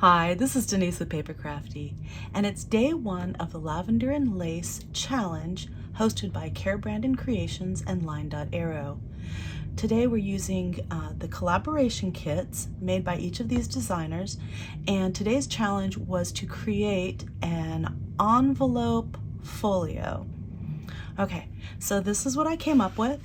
Hi, this is Denise with PaperKraftD, and it's day one of the Lavender and Lace Challenge hosted by Brandon Creations and Line.Arrow. Today we're using the collaboration kits made by each of these designers, and today's challenge was to create an envelope folio. Okay, so this is what I came up with.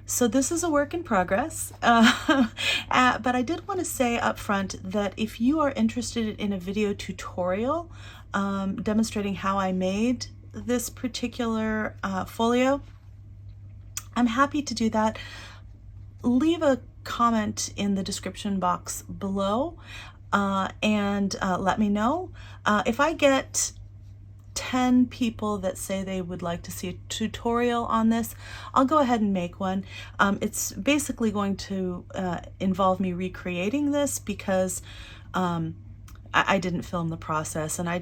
So this is a work in progress, but I did want to say up front that if you are interested in a video tutorial demonstrating how I made this particular folio, I'm happy to do that. Leave a comment in the description box below and let me know. If I get 10 people that say they would like to see a tutorial on this, I'll go ahead and make one. It's basically going to involve me recreating this because I didn't film the process, and I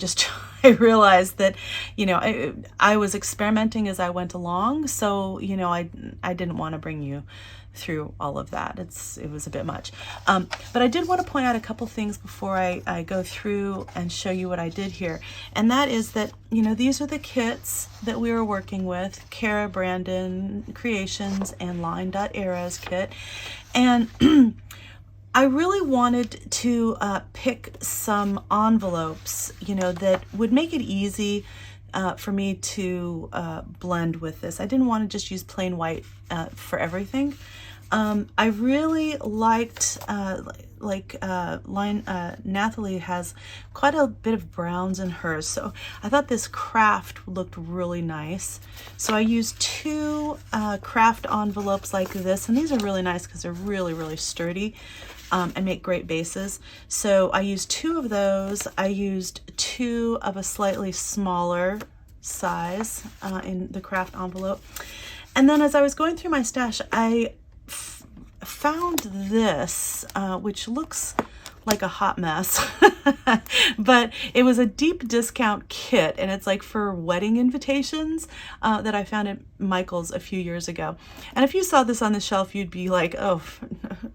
realized that, you know, I was experimenting as I went along, so, you know, I didn't want to bring you through all of that. It was a bit much. But I did want to point out a couple things before I go through and show you what I did here. And that is that, you know, these are the kits that we were working with, Brandon Creations and Line.Arrow's kit. And I really wanted to pick some envelopes, you know, that would make it easy for me to blend with this. I didn't want to just use plain white for everything. I really liked, Nathalie has quite a bit of browns in hers, so I thought this craft looked really nice. So I used two craft envelopes like this, and these are really nice because they're really, really sturdy and make great bases. So I used two of those. I used two of a slightly smaller size in the craft envelope. And then as I was going through my stash, I found this, which looks like a hot mess, but it was a deep discount kit, and it's like for wedding invitations that I found at Michael's a few years ago. And if you saw this on the shelf, you'd be like, oh,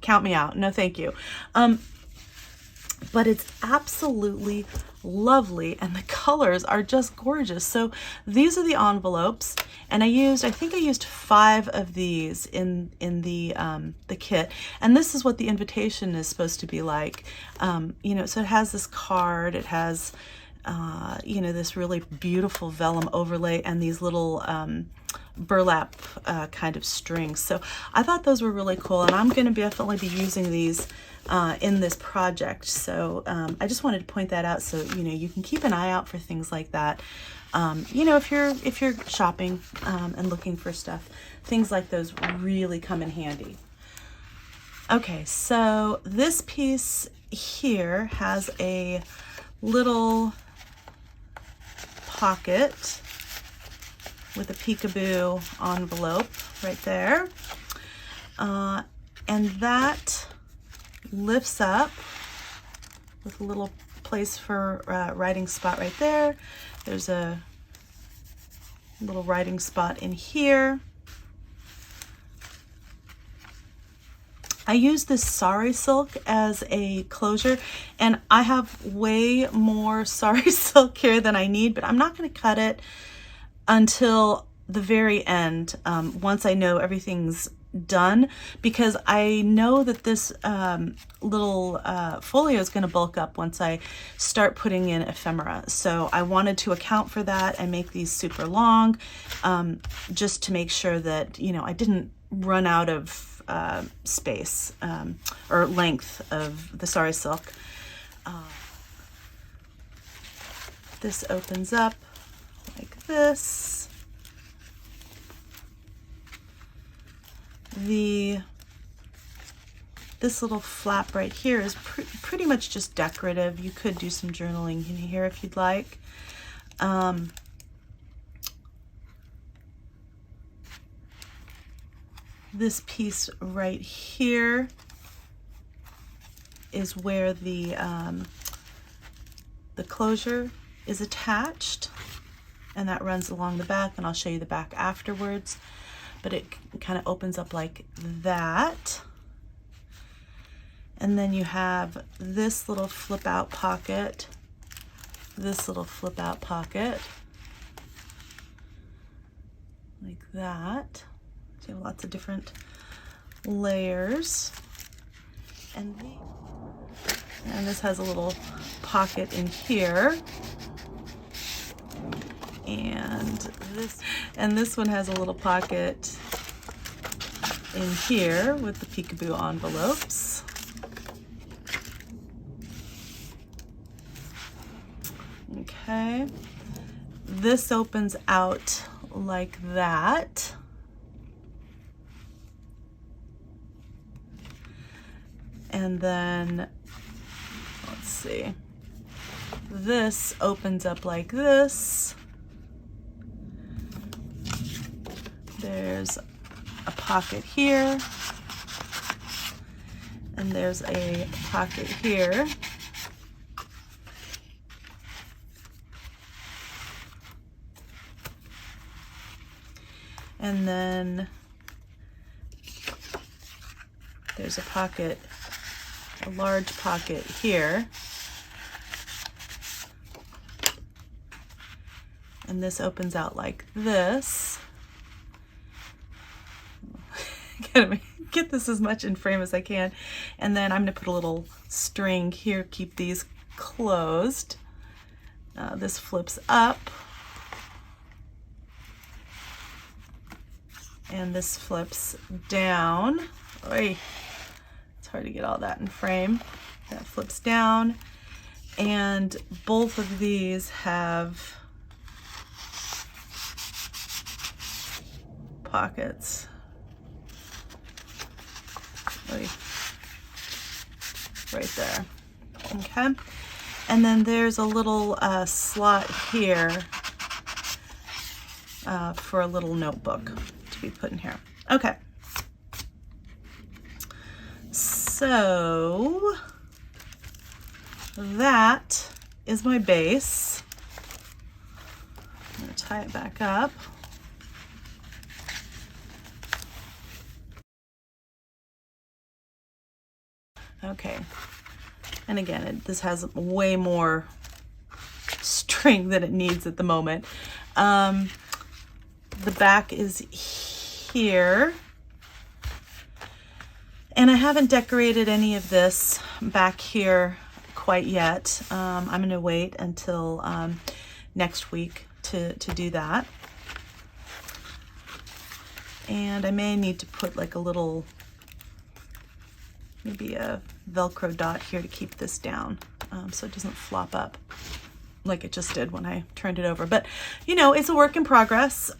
count me out. No, thank you. But it's absolutely lovely, and the colors are just gorgeous. So these are the envelopes, and I think I used 5 of these in the kit, and this is what the invitation is supposed to be like. You know, so it has this card, it has you know, this really beautiful vellum overlay and these little burlap kind of strings. So I thought those were really cool, and I'm going to definitely be using these in this project. So I just wanted to point that out, so you know, you can keep an eye out for things like that. You know, if you're shopping and looking for stuff, things like those really come in handy. Okay, so this piece here has a little pocket with a peekaboo envelope right there, and that lifts up with a little place for writing spot right there. There's a little writing spot in here. I use this sari silk as a closure, and I have way more sari silk here than I need, but I'm not going to cut it until the very end, once I know everything's done, because I know that this little folio is going to bulk up once I start putting in ephemera. So I wanted to account for that and make these super long, just to make sure that, you know, I didn't run out of space or length of the sari silk. This opens up like this. This little flap right here is pretty much just decorative. You could do some journaling in here if you'd like. This piece right here is where the closure is attached, and that runs along the back, and I'll show you the back afterwards. But it kind of opens up like that. And then you have this little flip out pocket, this little flip out pocket, like that. So you have lots of different layers. And this has a little pocket in here. And this one has a little pocket in here with the peekaboo envelopes. Okay, this opens out like that. And then, let's see, this opens up like this. There's a pocket here, and there's a pocket here. And then there's a pocket, a large pocket here. And this opens out like this. Gotta get this as much in frame as I can. And then I'm gonna put a little string here, keep these closed. This flips up. And this flips down. Oy, it's hard to get all that in frame. That flips down. And both of these have pockets. Oy, right there. Okay. And then there's a little slot here for a little notebook be put in here. Okay, so that is my base. I'm going to tie it back up. Okay, and again, this has way more string than it needs at the moment. The back is here, and I haven't decorated any of this back here quite yet. I'm going to wait until next week to do that. And I may need to put like a little, maybe a Velcro dot here to keep this down so it doesn't flop up like it just did when I turned it over. But you know, it's a work in progress.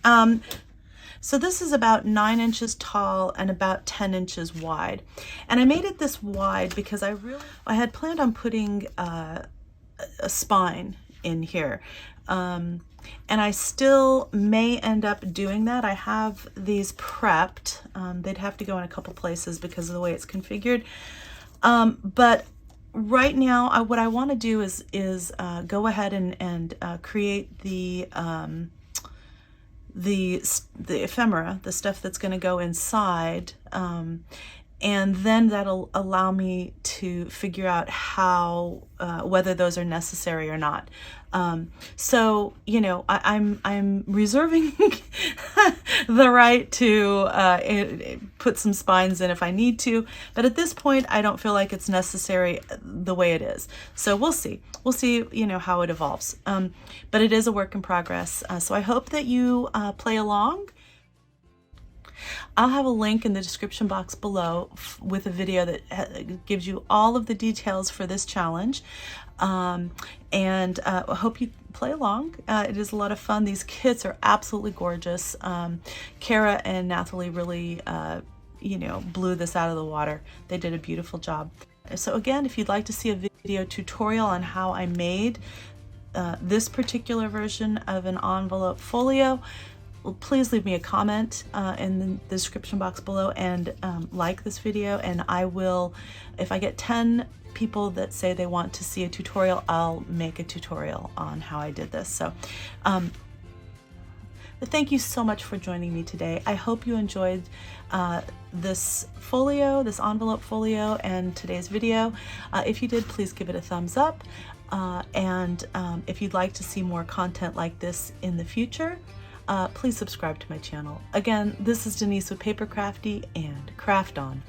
So this is about 9 inches tall and about 10 inches wide. And I made it this wide because I had planned on putting a spine in here. And I still may end up doing that. I have these prepped. They'd have to go in a couple places because of the way it's configured. But right now, what I want to do is go ahead and create the ephemera, the stuff that's going to go inside, and then that'll allow me to figure out how whether those are necessary or not. So you know, I'm reserving the right to put some spines in if I need to, but at this point I don't feel like it's necessary the way it is. So we'll see, you know, how it evolves. But it is a work in progress. So I hope that you play along. I'll have a link in the description box below with a video that gives you all of the details for this challenge. And I hope you play along. It is a lot of fun. These kits are absolutely gorgeous. Kara and Nathalie really, you know, blew this out of the water. They did a beautiful job. So again, if you'd like to see a video tutorial on how I made this particular version of an envelope folio, well, please leave me a comment in the description box below and like this video, and I will, if I get 10 people that say they want to see a tutorial, I'll make a tutorial on how I did this. So Thank you so much for joining me today. I hope you enjoyed this folio, this envelope folio, and today's video. If you did, please give it a thumbs up. And if you'd like to see more content like this in the future, please subscribe to my channel. Again, this is Denise with PaperKraftD, and craft on.